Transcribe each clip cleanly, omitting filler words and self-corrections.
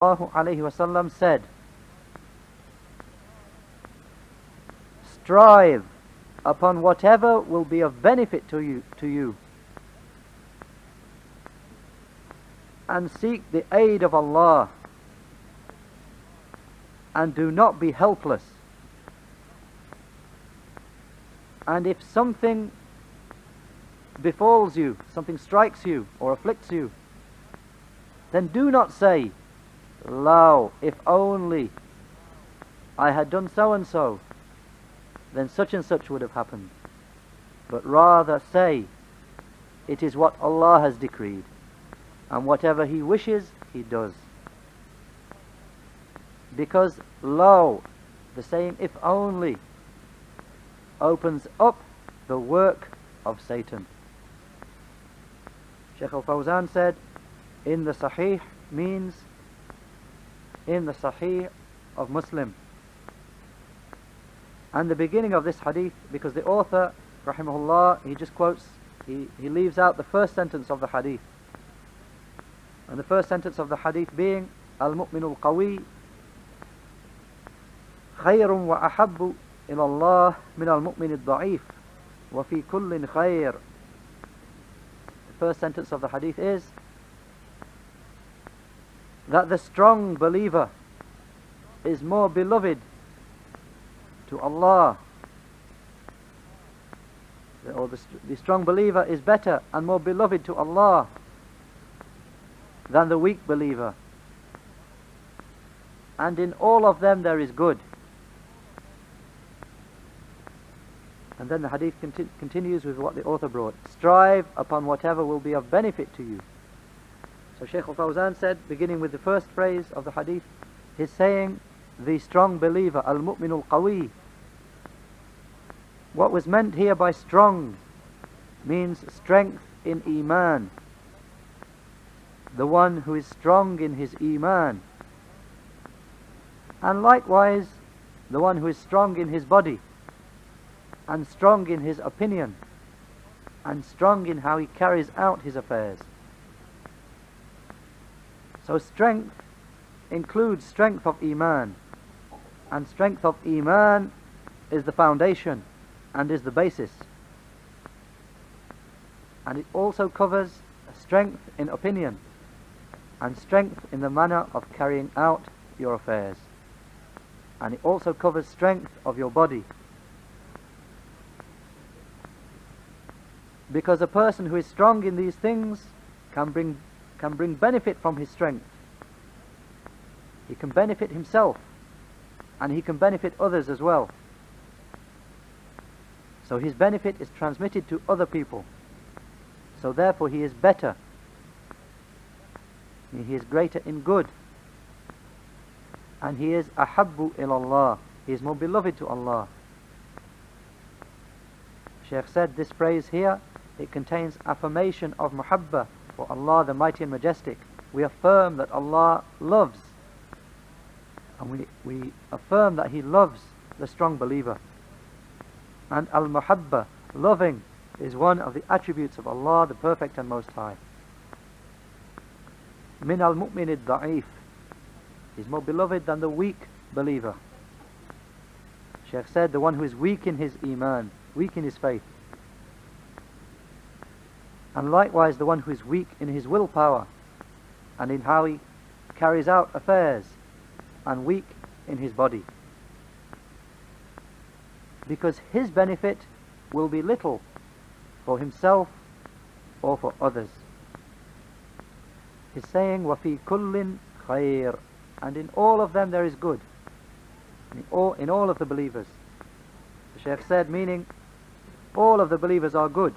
sallallahu alaihi wasallam said, strive upon whatever will be of benefit to you, and seek the aid of Allah, and do not be helpless. And if something befalls you, something strikes you or afflicts you, then do not say, "Lo, if only I had done so and so, then such and such would have happened." But rather say, it is what Allah has decreed, and whatever He wishes, He does. Because lo, the saying if only, opens up the work of Satan. Shaykh al-Fawzan said, in the Sahih means in the Sahih of Muslim. And the beginning of this hadith, because the author, rahimahullah, he just quotes, he leaves out the first sentence of the hadith. And the first sentence of the hadith being, al-mu'minu al-qawi khayrun wa ahabbu ila Allah min al-mu'min al-da'if wa fi kullin khayr. The first sentence of the hadith is that the strong believer is more beloved to Allah, or the strong believer is better and more beloved to Allah than the weak believer, and in all of them there is good. And then the hadith continues with what the author brought: strive upon whatever will be of benefit to you. So Shaykh al-Fawzan said, beginning with the first phrase of the hadith, he's saying the strong believer, al-mu'min al-qawi. What was meant here by strong means strength in iman. The one who is strong in his iman. And likewise, the one who is strong in his body, and strong in his opinion, and strong in how he carries out his affairs. So strength includes strength of iman, and strength of iman is the foundation and is the basis. And it also covers strength in opinion and strength in the manner of carrying out your affairs. And it also covers strength of your body. Because a person who is strong in these things can bring benefit from his strength. He can benefit himself, and he can benefit others as well. So his benefit is transmitted to other people. So therefore he is better. He is greater in good. And he is ahabbu ilallah. He is more beloved to Allah. Shaykh said this phrase here, it contains affirmation of muhabba for Allah the Mighty and Majestic. We affirm that Allah loves, and we affirm that He loves the strong believer. And al-muhabba, loving, is one of the attributes of Allah the Perfect and Most High. Min al-mu'min al-da'if, He's more beloved than the weak believer. Shaykh said the one who is weak in his iman, weak in his faith. And likewise the one who is weak in his willpower and in how he carries out affairs, and weak in his body. Because his benefit will be little for himself or for others. He's saying, وَفِي كُلٍّ خَيْرٍ, and in all of them there is good. In all of the believers. The Shaykh said, meaning all of the believers are good.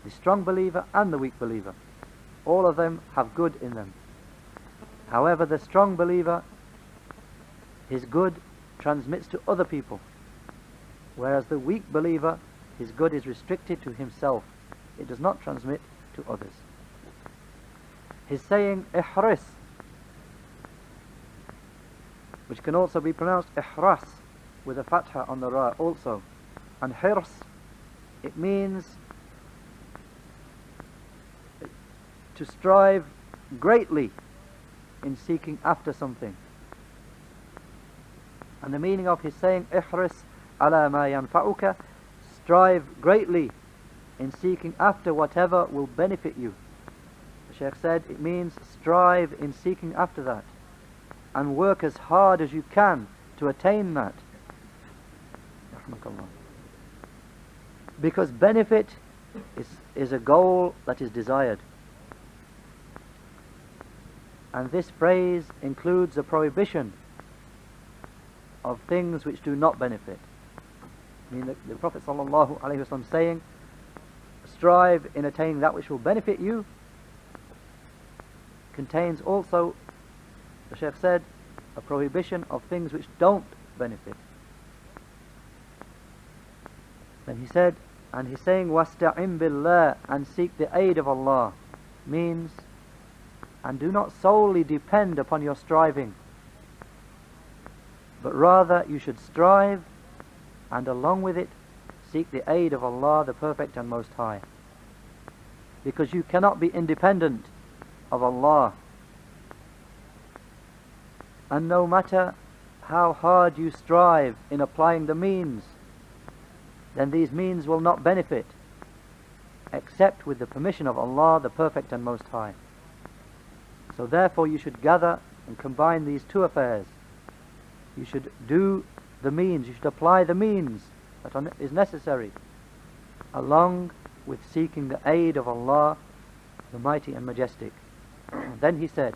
The strong believer and the weak believer. All of them have good in them. However, the strong believer, his good transmits to other people. Whereas the weak believer, his good is restricted to himself. It does not transmit to others. He's saying ihris, which can also be pronounced ihras, with a fatha on the ra also. And hirs, it means to strive greatly in seeking after something. And the meaning of his saying, ihris ala ma yanfa'uka, strive greatly in seeking after whatever will benefit you. The Shaykh said it means strive in seeking after that and work as hard as you can to attain that. Because benefit is a goal that is desired. And this phrase includes a prohibition of things which do not benefit. I mean, the Prophet ﷺ saying, strive in attaining that which will benefit you, contains also, the Shaykh said, a prohibition of things which don't benefit. Then he said, and he's saying, wasta'im billah, and seek the aid of Allah, means, and do not solely depend upon your striving, but rather you should strive, and along with it, seek the aid of Allah, the Perfect and Most High. Because you cannot be independent of Allah. And no matter how hard you strive in applying the means, then these means will not benefit, except with the permission of Allah, the Perfect and Most High. So therefore you should gather and combine these two affairs. You should do the means, you should apply the means that is necessary, along with seeking the aid of Allah, the Mighty and Majestic. Then he said,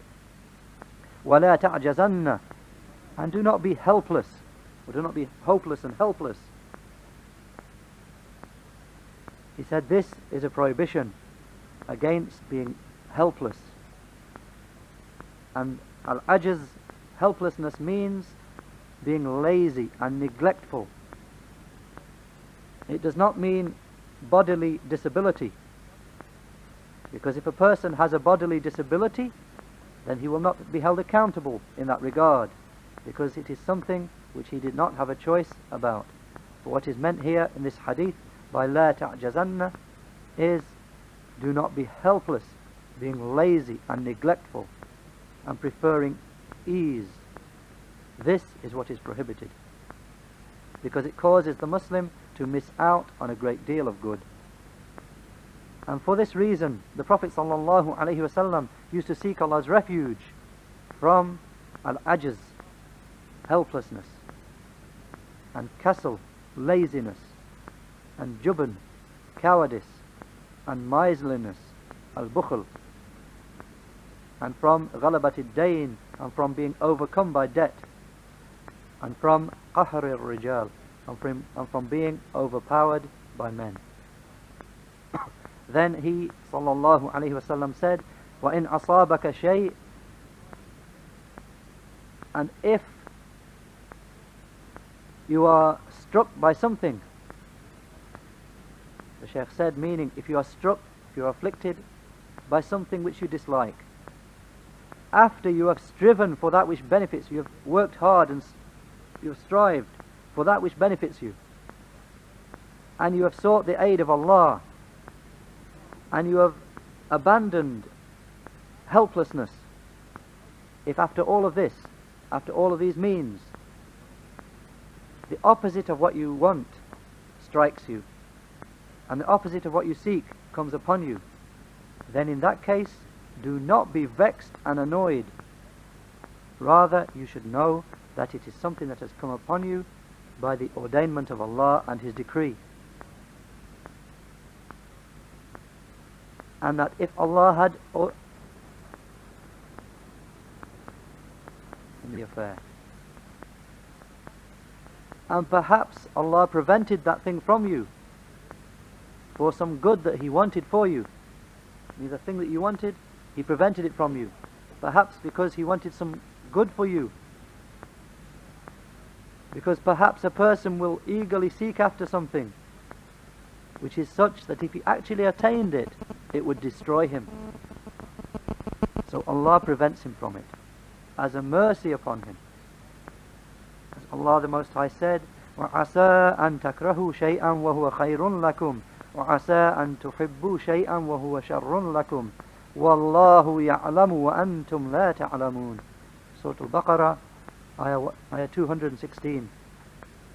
وَلَا تَعْجَزَنَّ, and do not be helpless, or do not be hopeless and helpless. He said this is a prohibition against being helpless. And al-ajaz, helplessness, means being lazy and neglectful. It does not mean bodily disability, because if a person has a bodily disability, then he will not be held accountable in that regard, because it is something which he did not have a choice about. But what is meant here in this hadith by la ta'jazanna is, do not be helpless, being lazy and neglectful and preferring ease. This is what is prohibited, because it causes the Muslim to miss out on a great deal of good. And for this reason, the Prophet ﷺ used to seek Allah's refuge from al-ajaz, helplessness, and kasal, laziness, and jubn, cowardice, and miserliness, al-bukhl, and from ghalabat ad-dayn, and from being overcome by debt, and from qahr al-rijal, and from being overpowered by men. Then he ﷺ said, وَإِنْ أَصَابَكَ شَيْءٍ, and if you are struck by something, the Shaykh said, meaning if you are struck, if you are afflicted by something which you dislike, after you have striven for that which benefits you, have worked hard and you have strived for that which benefits you, and you have sought the aid of Allah, and you have abandoned helplessness, if after all of this, after all of these means, the opposite of what you want strikes you, and the opposite of what you seek comes upon you, then in that case, do not be vexed and annoyed. Rather, you should know that it is something that has come upon you by the ordainment of Allah and His decree. And that if Allah had in the affair, and perhaps Allah prevented that thing from you for some good that He wanted for you, I mean, the thing that you wanted, He prevented it from you, perhaps because He wanted some good for you, because perhaps a person will eagerly seek after something which is such that if he actually attained it, it would destroy him. So Allah prevents him from it as a mercy upon him. As Allah the Most High said, وَعَسَىٰ أَن تَكْرَهُوا شَيْئًا وَهُوَ خَيْرٌ لَكُمْ وَعَسَىٰ أَن تُحِبُّوا شَيْئًا وَهُوَ شَرٌّ لَكُمْ وَاللَّهُ يَعْلَمُ وَأَنْتُمْ لَا تَعْلَمُونَ. Surah Al-Baqarah, ayah 216,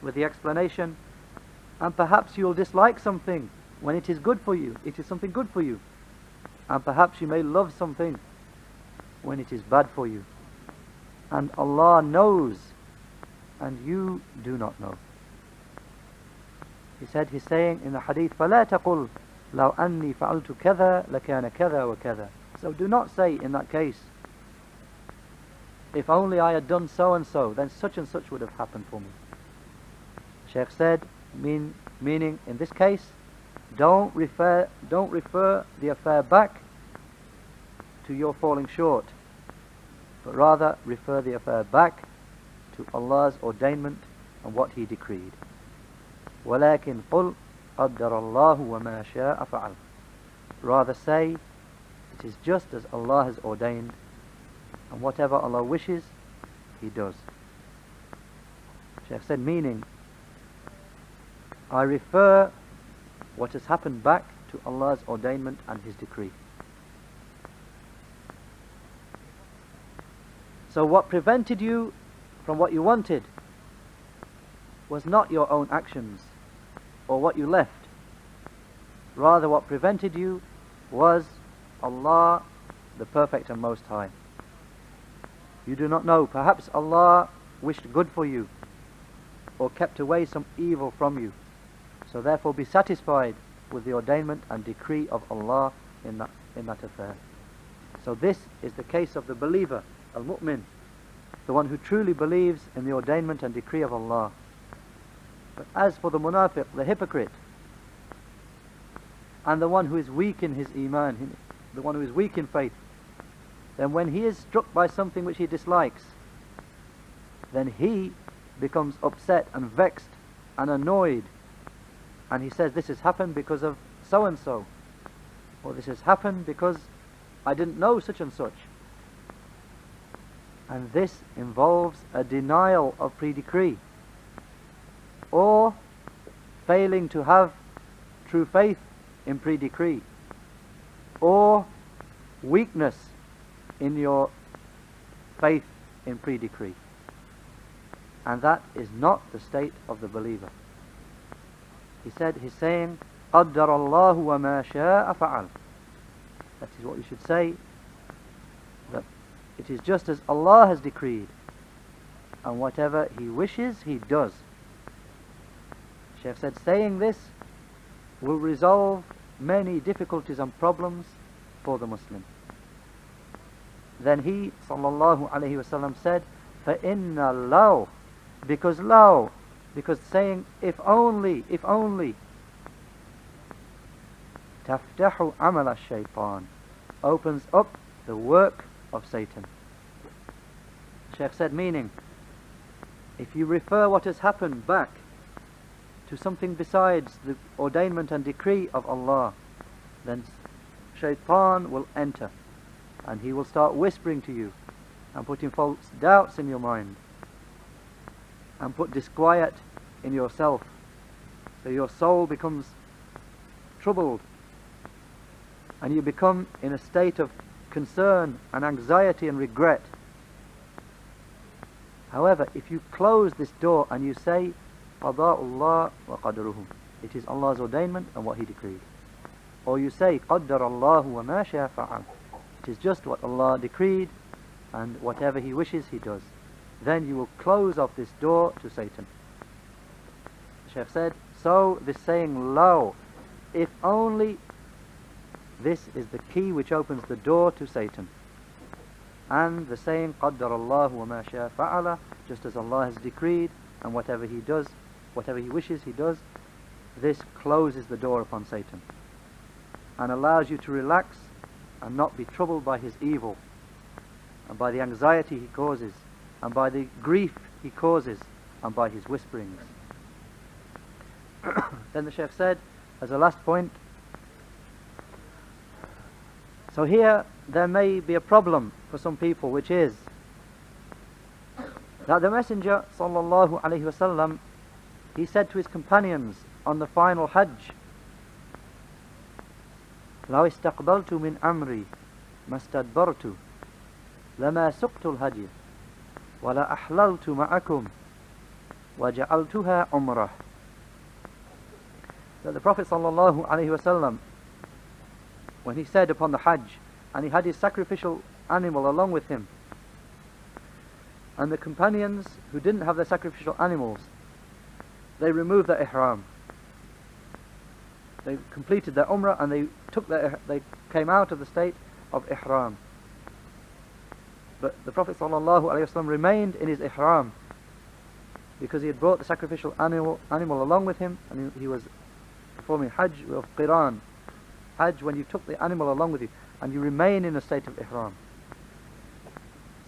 with the explanation, and perhaps you'll dislike something when it is good for you. It is something good for you. And perhaps you may love something when it is bad for you. And Allah knows, and you do not know. He's saying in the hadith, فَلَا تَقُلْ لَوْ أَنِّي فَعَلْتُ كَذَا لَكَانَ كَذَا وَكَذَا. So do not say in that case, if only I had done so and so, then such and such would have happened for me. Shaykh said, meaning in this case, don't refer the affair back to your falling short, but rather refer the affair back to Allah's ordainment and what He decreed. وَلَكِنْ قُلْ قَدَّرَ اللَّهُ وَمَا شَاءَ فَعَلْ. Rather say, it is just as Allah has ordained, and whatever Allah wishes, He does. Shaykh said, meaning, I refer what has happened back to Allah's ordainment and His decree. So what prevented you from what you wanted was not your own actions or what you left. Rather, what prevented you was Allah, the Perfect and Most High. You do not know. Perhaps Allah wished good for you or kept away some evil from you. So therefore be satisfied with the ordainment and decree of Allah in that affair. So this is the case of the believer, al-mu'min, the one who truly believes in the ordainment and decree of Allah. But as for the munafiq, the hypocrite, and the one who is weak in his iman, the one who is weak in faith, then when he is struck by something which he dislikes, then he becomes upset and vexed and annoyed, and he says, this has happened because of so and so, or this has happened because I didn't know such and such. And this involves a denial of pre-decree, or failing to have true faith in pre-decree, or weakness in your faith in pre-decree. And that is not the state of the believer. He's saying, قَدَّرَ اللَّهُ وَمَا شَاءَ فَعَلْ. That is what you should say, that it is just as Allah has decreed, and whatever He wishes, He does. Shaykh said, saying this will resolve many difficulties and problems for the Muslim. Then he, sallallahu alayhi wasallam, said, فَإِنَّ لَوْ, because saying if only, تَفْتَحُ عَمَلَ الشَّيْطَانِ, opens up the work of Satan. Shaykh said, meaning, if you refer what has happened back to something besides the ordainment and decree of Allah, then Shaitan will enter, and he will start whispering to you and putting false doubts in your mind and put disquiet in yourself, so your soul becomes troubled and you become in a state of concern and anxiety and regret. However, if you close this door and you say, Qada'ullah wa qadruhu, it is Allah's ordainment and what He decreed, or you say, Qaddarallahu wa ma sha'a fa'al, it is just what Allah decreed, and whatever He wishes He does, then you will close off this door to Satan. The Shaykh said, so this saying, law, if only, this is the key which opens the door to Satan. And the saying, Qaddarallahu wa ma sha'a fa'ala, just as Allah has decreed, and whatever He does, whatever He wishes He does, this closes the door upon Satan and allows you to relax and not be troubled by his evil, and by the anxiety he causes, and by the grief he causes, and by his whisperings. Then the Shaykh said, as a last point, so here there may be a problem for some people, which is that the Messenger sallallahu alaihi wasallam, he said to his companions on the final Hajj, لو استقبلت من أمري ما استدبرت لما سقت الهدي ولا أحللت معكم وجعلتها عمره. That the Prophet sallallahu alaihi wasallam, when he said upon the Hajj, and he had his sacrificial animal along with him, and the companions who didn't have their sacrificial animals, they removed their ihram. They completed their umrah and they came out of the state of ihram. But the Prophet sallallahu alaihi wasallam remained in his ihram because he had brought the sacrificial animal along with him, and he was performing Hajj of Qiran. Hajj, when you took the animal along with you and you remain in a state of ihram.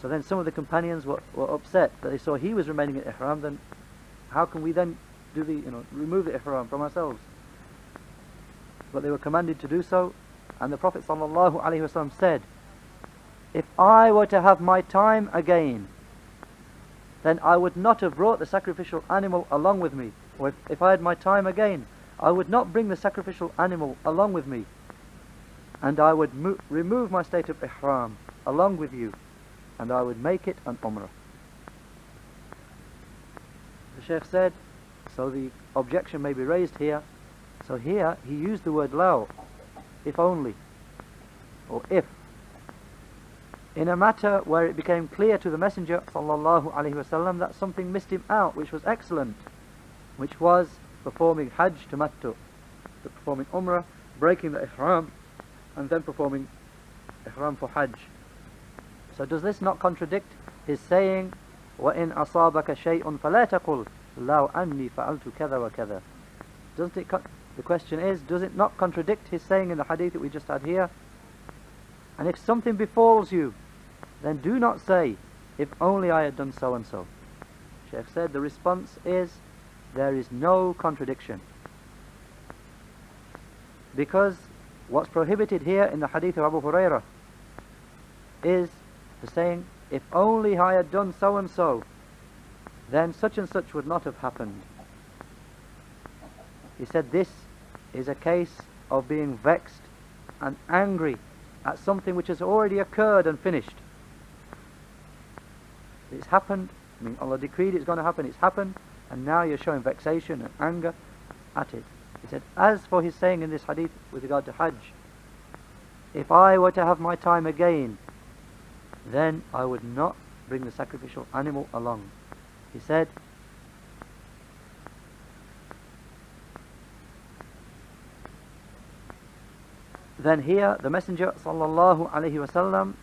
So then some of the companions were upset that they saw he was remaining in ihram. Then how can we then do remove the ihram from ourselves? But they were commanded to do so, and the Prophet sallallahu alaihi wasallam said, if I were to have my time again, then I would not have brought the sacrificial animal along with me. Or if I had my time again, I would not bring the sacrificial animal along with me, and I would remove my state of ihram along with you, and I would make it an umrah. The Shaykh said, so the objection may be raised here. So here he used the word law, if only, or if, in a matter where it became clear to the Messenger sallallahu alaihi wasallam that something missed him out, which was excellent, which was performing Hajj tamattu, performing umrah, breaking the ihram, and then performing ihram for Hajj. So does this not contradict his saying, وَإِنْ أَصَابَكَ شَيْءٌ فَلَا تَقُلْ لَوْ أَنِّي فَعَلْتُ كَذَا وَكَذَا? Doesn't it? The question is, does it not contradict his saying in the hadith that we just had here? And if something befalls you, then do not say, if only I had done so and so. Shaykh said the response is, there is no contradiction. Because what's prohibited here in the hadith of Abu Hurairah is the saying, if only I had done so and so, then such and such would not have happened. He said this is a case of being vexed and angry at something which has already occurred and finished. It's happened, Allah decreed it's going to happen, it's happened, and now you're showing vexation and anger at it. He said, as for his saying in this hadith with regard to Hajj, if I were to have my time again, then I would not bring the sacrificial animal along. He said, then here the Messenger sallallahu alaihi wasallam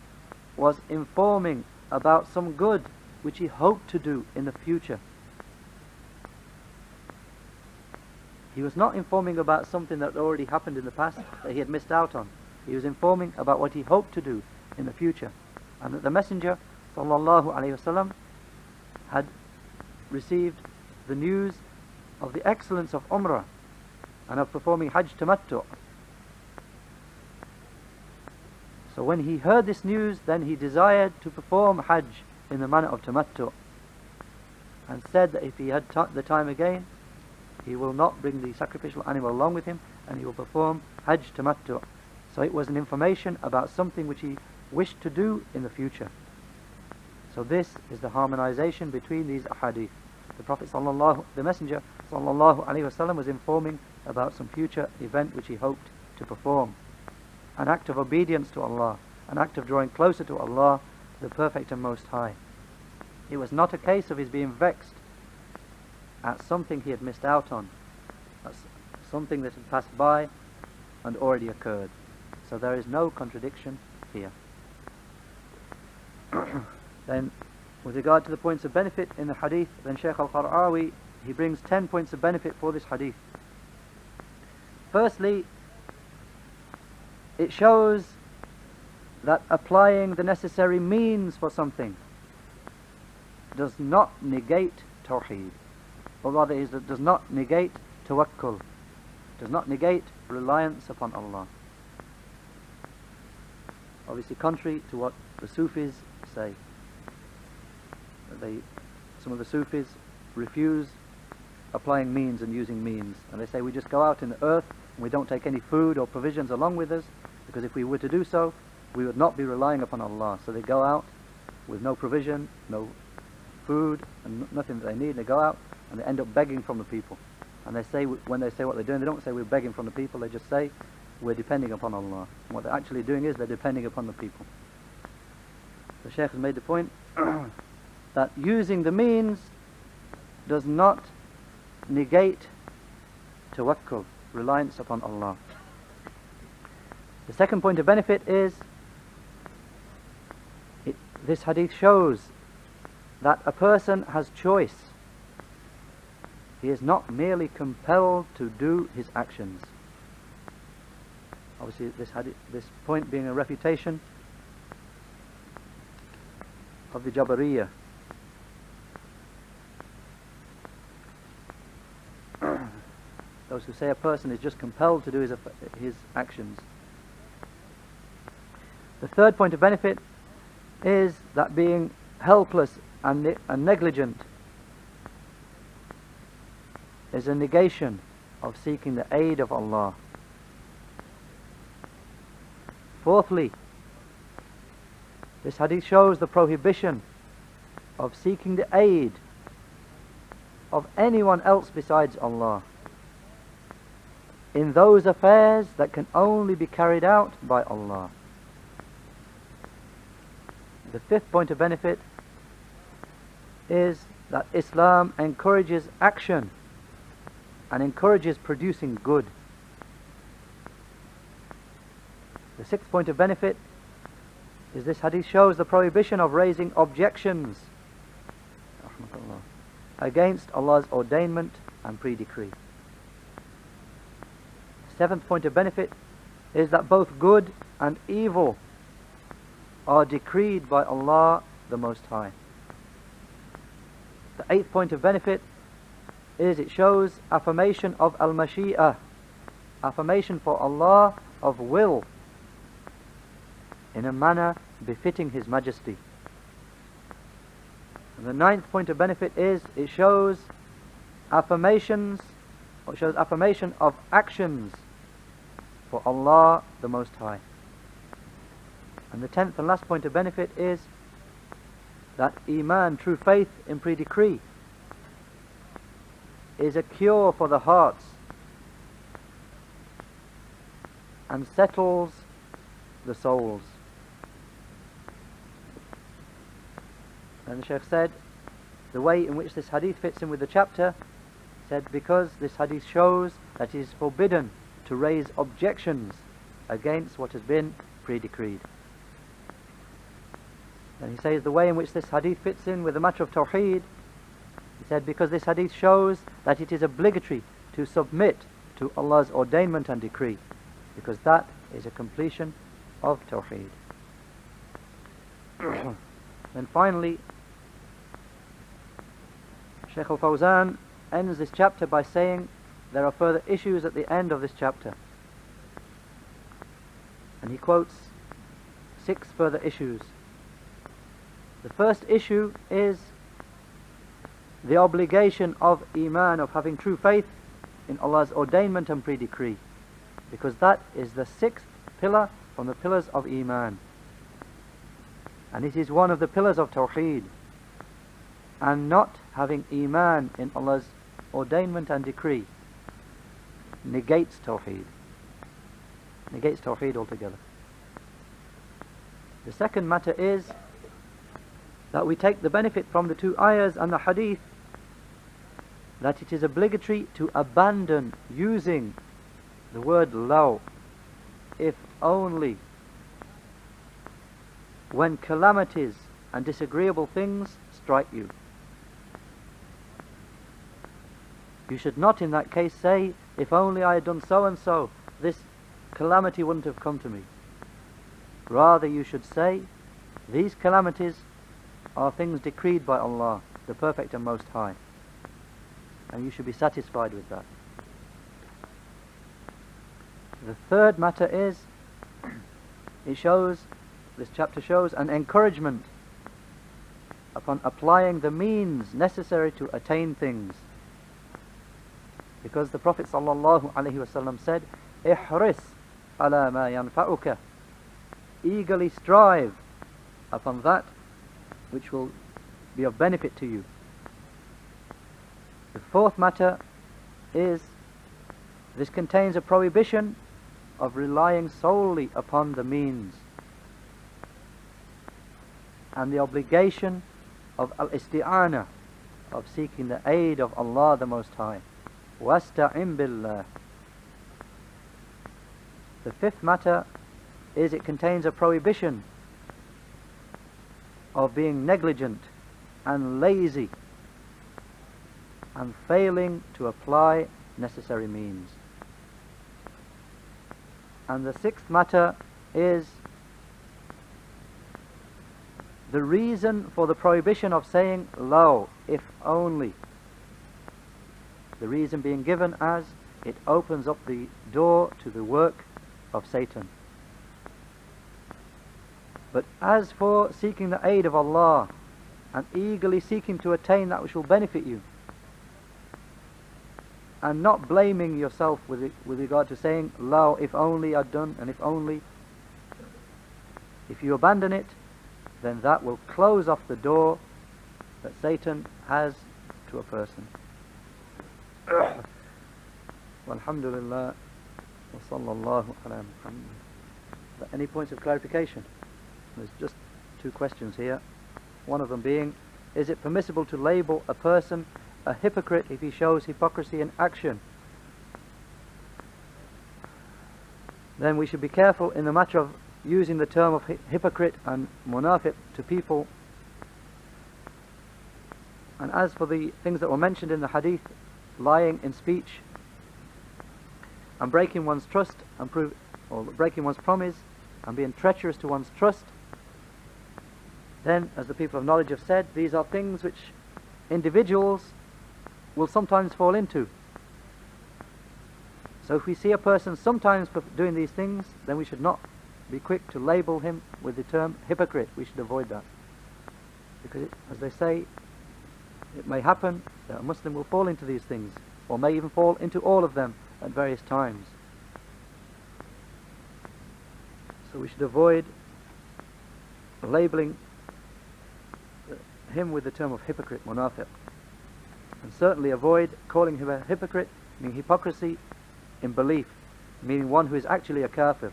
was informing about some good which he hoped to do in the future. He was not informing about something that already happened in the past that he had missed out on. He was informing about what he hoped to do in the future, and that the Messenger sallallahu alaihi wasallam had received the news of the excellence of Umrah and of performing Hajj tamattu. So when he heard this news, then he desired to perform Hajj in the manner of tamattu, and said that if he had the time again, he will not bring the sacrificial animal along with him, and he will perform Hajj tamattu. So it was an information about something which he wished to do in the future. So this is the harmonization between these ahadith. The Messenger sallallahu alaihi wasallam was informing about some future event which he hoped to perform. An act of obedience to Allah, an act of drawing closer to Allah, the Perfect and Most High. It was not a case of his being vexed at something he had missed out on, something that had passed by and already occurred. So there is no contradiction here. Then, with regard to the points of benefit in the hadith, then Shaykh al-Qar'awi, he brings 10 points of benefit for this hadith. Firstly, it shows that applying the necessary means for something does not negate tawheed, or rather it does not negate tawakkul, does not negate reliance upon Allah. Obviously contrary to what the Sufis say. Some of the Sufis refuse applying means and using means, and they say we just go out in the earth and we don't take any food or provisions along with us, because if we were to do so, we would not be relying upon Allah. So they go out with no provision, no food, and nothing that they need. They go out and they end up begging from the people. And they say, when they say what they're doing, they don't say we're begging from the people. They just say we're depending upon Allah. And what they're actually doing is they're depending upon the people. The Shaykh has made the point that using the means does not negate tawakkul, reliance upon Allah. The second point of benefit is this hadith shows that a person has choice. He is not merely compelled to do his actions. Obviously this point being a refutation of the Jabariyah. Those who say a person is just compelled to do his actions. The third point of benefit is that being helpless and negligent is a negation of seeking the aid of Allah. Fourthly, this hadith shows the prohibition of seeking the aid of anyone else besides Allah in those affairs that can only be carried out by Allah. The fifth point of benefit is that Islam encourages action and encourages producing good. The sixth point of benefit is this hadith shows the prohibition of raising objections against Allah's ordainment and pre-decree. Seventh point of benefit is that both good and evil are decreed by Allah the Most High. The eighth point of benefit is it shows affirmation of al-mashi'ah, affirmation for Allah of will in a manner befitting His Majesty. And the ninth point of benefit is it shows affirmation of actions for Allah the Most High. And the 10th and last point of benefit is that Iman, true faith in pre-decree, is a cure for the hearts and settles the souls. And the Shaykh said, the way in which this hadith fits in with the chapter, said because this hadith shows that it is forbidden to raise objections against what has been pre-decreed. And he says the way in which this hadith fits in with the matter of Tawheed, he said because this hadith shows that it is obligatory to submit to Allah's ordainment and decree, because that is a completion of Tawheed. Then finally, Shaykh al-Fawzan ends this chapter by saying there are further issues at the end of this chapter. And he quotes 6 further issues. The first issue is the obligation of Iman, of having true faith in Allah's ordainment and pre-decree, because that is the 6th pillar from the pillars of Iman, and it is one of the pillars of Tawheed. And not having Iman in Allah's ordainment and decree negates Tawheed, altogether. The second matter is that we take the benefit from the 2 ayahs and the hadith that it is obligatory to abandon using the word law, if only, when calamities and disagreeable things strike you. You should not in that case say, if only I had done so and so, this calamity wouldn't have come to me. Rather you should say, these calamities are things decreed by Allah, the Perfect and Most High, and you should be satisfied with that. The third matter is, this chapter shows an encouragement upon applying the means necessary to attain things, because the Prophet ﷺ said, ihris ala ma yanfa'uka, eagerly strive upon that which will be of benefit to you. The fourth matter is, this contains a prohibition of relying solely upon the means and the obligation of al-isti'ana, of seeking the aid of Allah the Most High. وَاسْتَعِنْ بِاللَّهِ. The fifth matter is, it contains a prohibition of being negligent and lazy and failing to apply necessary means. And the sixth matter is the reason for the prohibition of saying "Lo, if only." The reason being given as it opens up the door to the work of Satan. But as for seeking the aid of Allah and eagerly seeking to attain that which will benefit you, and not blaming yourself with regard to saying "Lo, if only I'd done," and if only, if you abandon it, then that will close off the door that Satan has to a person. Walhamdulillah, wa sallallahu ala Muhammad. Any points of clarification? There's just two questions here. One of them being, is it permissible to label a person a hypocrite if he shows hypocrisy in action? Then we should be careful in the matter of using the term of hypocrite and munafiq to people. And as for the things that were mentioned in the hadith, lying in speech and breaking one's trust and breaking one's promise and being treacherous to one's trust, then, as the people of knowledge have said, these are things which individuals will sometimes fall into. So if we see a person sometimes doing these things, then we should not be quick to label him with the term hypocrite. We should avoid that, because as they say, it may happen that a Muslim will fall into these things, or may even fall into all of them at various times. So we should avoid labeling him with the term of hypocrite, munafiq, and certainly avoid calling him a hypocrite, meaning hypocrisy in belief, meaning one who is actually a kafir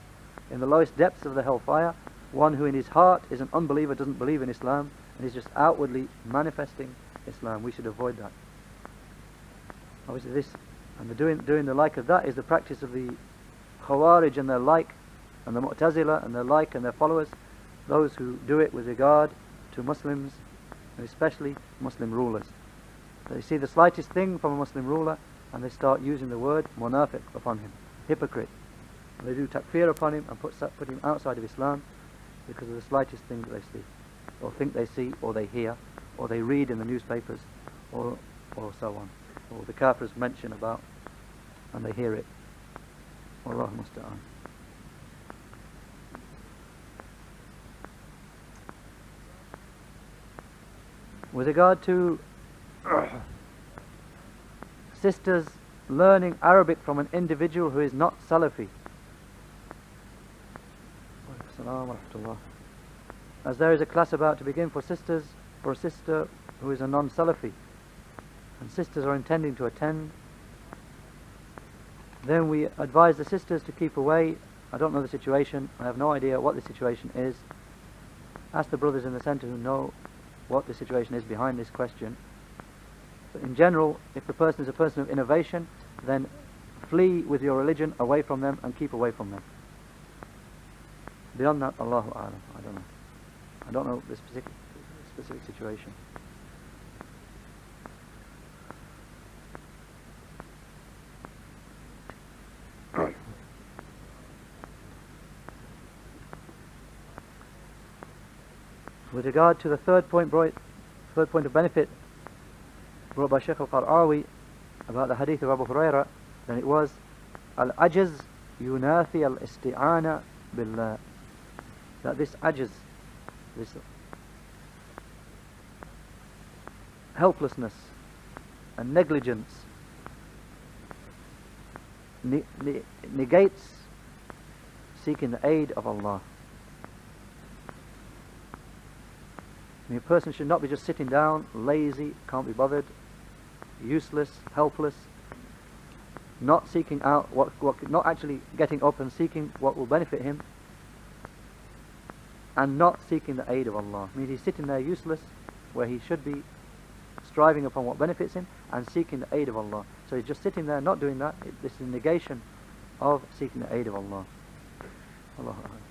in the lowest depths of the hellfire, one who in his heart is an unbeliever, doesn't believe in Islam, and is just outwardly manifesting Islam. We should avoid that. Obviously this, and doing the like of that, is the practice of the Khawarij and their like, and the Mu'tazila and their like, and their followers, those who do it with regard to Muslims, and especially Muslim rulers. They see the slightest thing from a Muslim ruler and they start using the word munafiq upon him, hypocrite. And they do takfir upon him and put him outside of Islam because of the slightest thing that they see, or think they see, or they hear, or they read in the newspapers, or so on, or the kafirs mention about and they hear it. Wallahu musta'an. With regard to sisters learning Arabic from an individual who is not Salafi, as there is a class about to begin for sisters, for a sister who is a non-Salafi, and sisters are intending to attend, then we advise the sisters to keep away. I don't know the situation, I have no idea what the situation is. Ask the brothers in the centre who know what the situation is behind this question. But in general, if the person is a person of innovation, then flee with your religion away from them and keep away from them. Beyond that, Allahu A'lam, I don't know. I don't know this specific situation. With regard to the third point of benefit brought by Shaykh al-Qar'awi about the hadith of Abu Hurairah, then it was al-ajaz yunafi al-isti'ana billah, that this ajaz, this helplessness and negligence negates seeking the aid of Allah. I mean, a person should not be just sitting down, lazy, can't be bothered, useless, helpless, not seeking out not actually getting up and seeking what will benefit him, and not seeking the aid of Allah. It means he's sitting there useless, where he should be striving upon what benefits him and seeking the aid of Allah. So he's just sitting there not doing that. This is a negation of seeking the aid of Allah. Allahu Akbar.